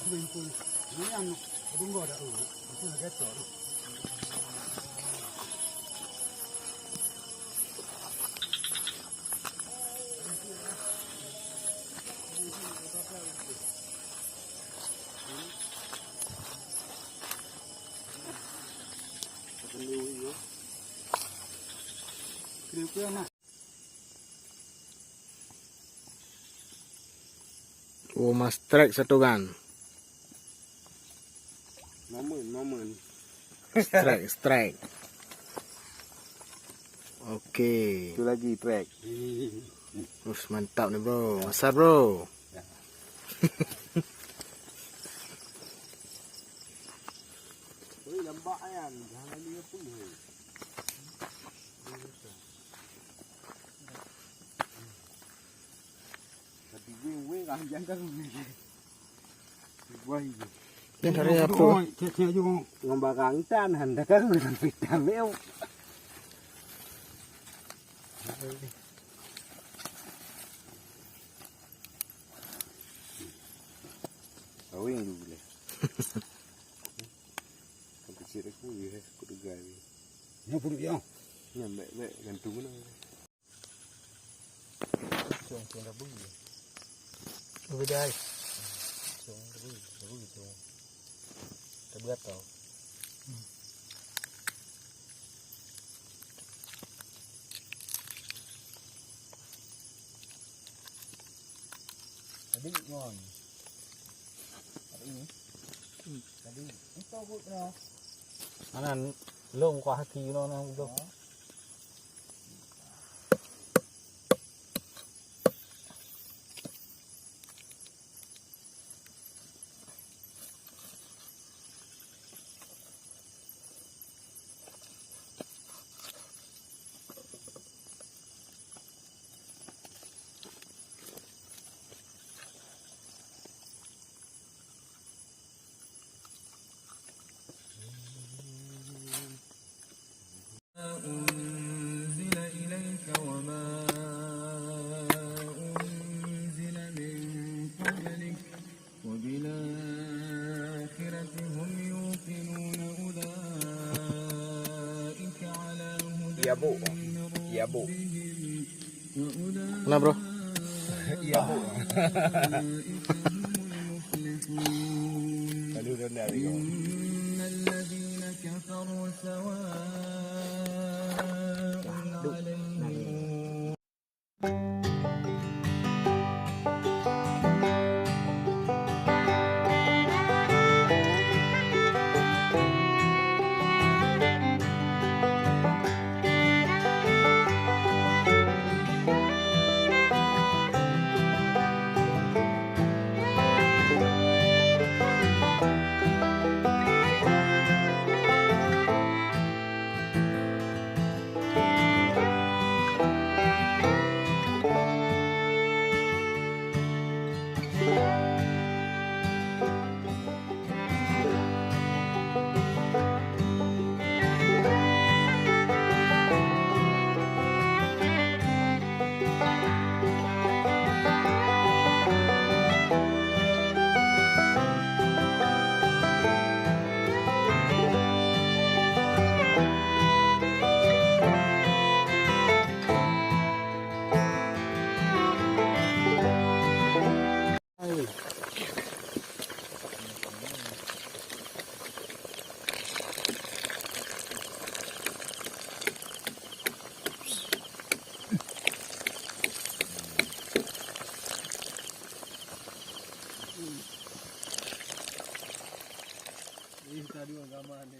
Ini yang tunggu ada itu nak ketok. Oh, mas strike satu kan. Momen. Strike. Oke. Itu lagi track. Terus mantap nih bro, besar bro. Oi, lembak kan. Jangan dia pun. Tapi gue kan jangan buah itu. Ini dari apa? Cek juga ngembang tan hendak kan dengan vitamin. Kawin dulu le. Sampai sini aku ya, kudu gawe. Ya kudu ya. Nyampe gantung mana. Cong kena bunyi. Udah guys. Cong bunyi cong. Terbuat tau. Tadi ngon. Tadi ini. Tadi itu aku no. Anan lông qua hati nó đâu. أنزل إليك وما أنزل من قبلك وبالآخرة هم يوقنون أولئك على هدى Iya bu. Iya bu. Nah bro. Iya bu. Lalu udah dari kau. إن الذين كفروا سواء عليهم Ini tadi agama ni.